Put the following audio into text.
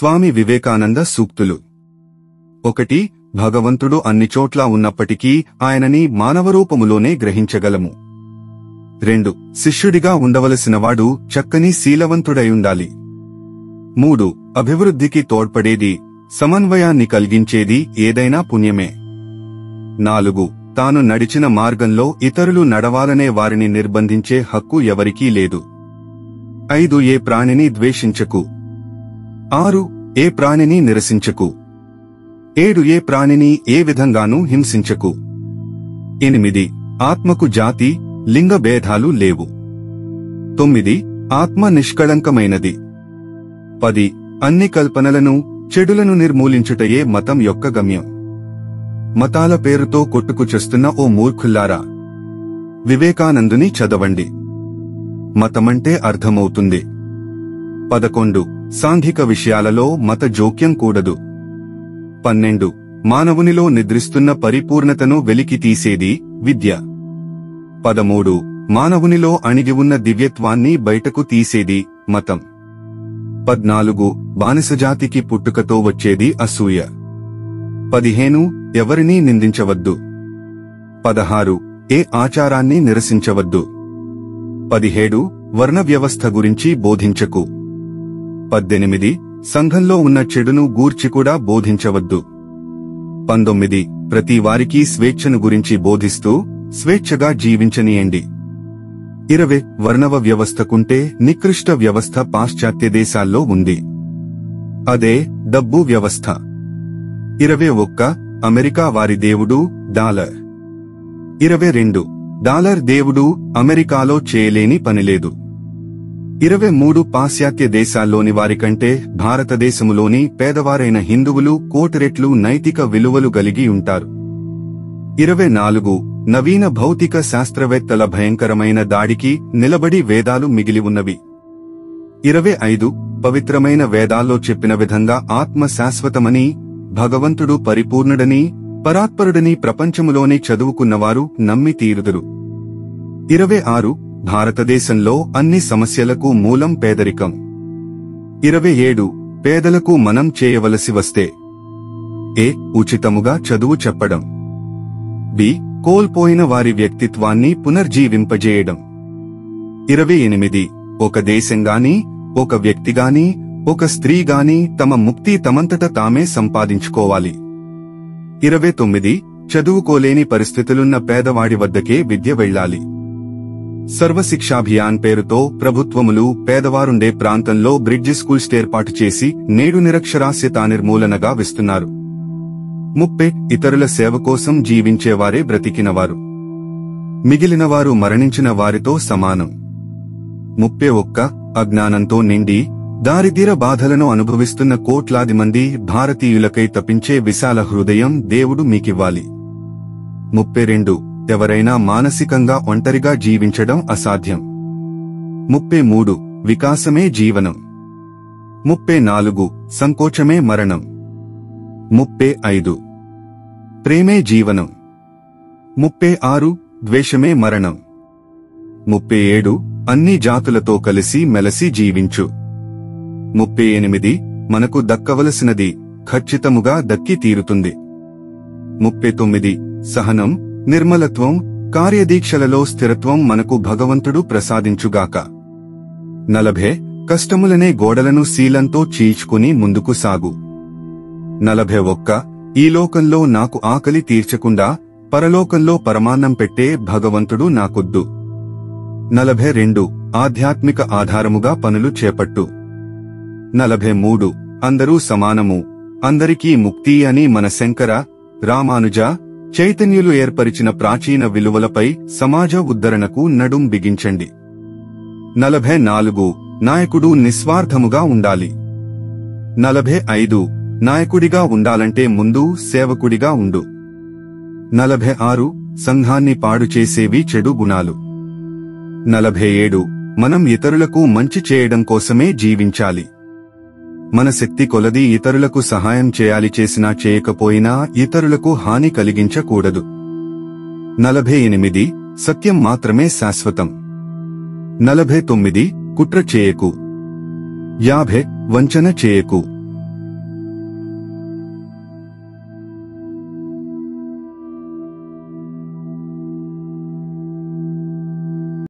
స్వామి వివేకానంద సూక్తులు. 1. భగవంతుడు అన్ని చోట్ల ఉన్నప్పటికీ ఆయనని మానవరూపములోనే గ్రహించగలము. 2. శిష్యుడిగా ఉండవలసినవాడు చక్కని శీలవంతుడైయుండాలి. 3. అభివృద్ధికి తోడ్పడేది, సమన్వయాన్ని కలిగించేది ఏదైనా పుణ్యమే. 4. తాను నడిచిన మార్గంలో ఇతరులు నడవాలనే వారిని నిర్బంధించే హక్కు ఎవరికీ లేదు. 5. ఏ ప్రాణిని ద్వేషించకు. 6. ఏ ప్రాణిని నిరసించకు. 7. ఏ ప్రాణిని ఏ విధంగానూ హింసించకు. 8. ఆత్మకు జాతి, లింగ భేదాలు లేవు. 9. ఆత్మ నిష్కళంకమైనది. 10. అన్ని కల్పనలను, చెడులను నిర్మూలించుటయే మతం యొక్క గమ్యం. మతాల పేరుతో కొట్టుకుచస్తున్న ఓ మూర్ఖుల్లారా, వివేకానందుని చదవండి. మతమంటే అర్థమవుతుంది. 11. సాంఘిక విషయాలలో మత జోక్యం కూడదు. 12. మానవునిలో నిద్రిస్తున్న పరిపూర్ణతను వెలికి తీసేది విద్య. 13. మానవునిలో అణిగి ఉన్న దివ్యత్వాన్ని బయటకు తీసేది మతం. 14. బానిసజాతికి పుట్టుకతో వచ్చేది అసూయ. 15. ఎవరినీ నిందించవద్దు. 16. ఏ ఆచారాన్ని నిరసించవద్దు. 17. వర్ణ వ్యవస్థ గురించి బోధించకు. 18. సంఘంలో ఉన్న చెడును గూర్చి కూడా బోధించవద్దు. 19. ప్రతి వారికి స్వేచ్ఛను గురించి బోధిస్తూ స్వేచ్ఛగా జీవించనీయండి. 20. వర్ణవ వ్యవస్థకుంటే నికృష్ట వ్యవస్థ పాశ్చాత్య దేశాల్లో ఉంది. అదే డబ్బు వ్యవస్థ. 21. అమెరికా వారి దేవుడు డాలర్. 22. డాలర్ దేవుడు అమెరికాలో చేయలేని పనిలేదు. 23. పాశ్చాత్య దేశాల్లోని వారికంటే భారతదేశములోని పేదవారైన హిందువులు కోటి రెట్లు నైతిక విలువలు కలిగి ఉంటారు. 24. నవీన భౌతిక శాస్త్రవేత్తల భయంకరమైన దాడికి నిలబడి వేదాలు మిగిలి ఉన్నవి. 25. పవిత్రమైన వేదాల్లో చెప్పిన విధంగా ఆత్మ శాశ్వతమని, భగవంతుడు పరిపూర్ణుడని, పరాత్పరుడని ప్రపంచములోనే చదువుకున్నవారు నమ్మి తీరుదురు. 26. భారతదేశంలో అన్ని సమస్యలకు మూలం పేదరికం. 27. పేదలకు మనం చేయవలసి వస్తే ఏ. ఉచితముగా చదువు చెప్పడం. బి. కోల్పోయిన వారి వ్యక్తిత్వాన్ని పునర్జీవింపజేయడం. 28. ఒక దేశంగాని, ఒక వ్యక్తిగాని, ఒక స్త్రీగాని తమ ముక్తి తమంతట తామే సంపాదించుకోవాలి. 29. చదువుకోలేని పరిస్థితులున్న పేదవాడి వద్దకే విద్య వెళ్లాలి. సర్వశిక్షాభియాన్ పేరుతో ప్రభుత్వములు పేదవారుండే ప్రాంతంలో బ్రిడ్జి స్కూల్స్ ఏర్పాటు చేసి నేడు నిరక్షరాస్యత నిర్మూలనగా విస్తున్నారు. 30. ఇతరుల సేవ కోసం జీవించేవారే బ్రతికినవారు, మిగిలినవారు మరణించిన వారితో సమానం. 31. అజ్ఞానంతో నిండి దారిద్ర్య బాధలను అనుభవిస్తున్న కోట్లాది మంది భారతీయులకై తపించే విశాల హృదయం దేవుడు మీకివ్వాలి. 32. ఎవరైనా మానసికంగా ఒంటరిగా జీవించడం అసాధ్యం. 33. వికాసమే జీవనం. 34. సంకోచమే మరణం. 35. ప్రేమే జీవనం. 36. ద్వేషమే మరణం. 37. అన్ని జాతులతో కలిసి మెలసి జీవించు. 38. మనకు దక్కవలసినది ఖచ్చితముగా దక్కి తీరుతుంది. 39. సహనం, నిర్మలత్వం, కార్యదీక్షలలో స్థిరత్వం మనకు భగవంతుడు ప్రసాదించుగాక. 40. కష్టములనే గోడలను శీలంతో చీల్చుకుని ముందుకు సాగు. 41. ఈ లోకంలో నాకు ఆకలి తీర్చకుండా పరలోకంలో పరమాన్నం పెట్టే భగవంతుడు నాకొద్దు. 42. ఆధ్యాత్మిక ఆధారముగా పనులు చేపట్టు. 43. అందరూ సమానము, అందరికీ ముక్తి అని మన శంకర, రామానుజ, చైతన్యులు ఏర్పరిచిన ప్రాచీన విలువలపై సమాజ ఉద్ధరణకు నడుం బిగించండి. 44. నాయకుడు నిస్వార్థముగా ఉండాలి. 45. నాయకుడిగా ఉండాలంటే ముందు సేవకుడిగా ఉండు. 46. సంఘాన్ని పాడు చేసేవి చెడు గుణాలు. 47. మనం ఇతరులకు మంచి చేయడం కోసమే జీవించాలి. మన శక్తి కొలది ఇతరులకు సహాయం చేయాలి, చేసినా చేయకపోయినా ఇతరులకు హాని కలిగించకూడదు. 48. సత్యం మాత్రమే శాశ్వతం. 49. కుట్ర చేయకు. 50. వంచన చేయకు.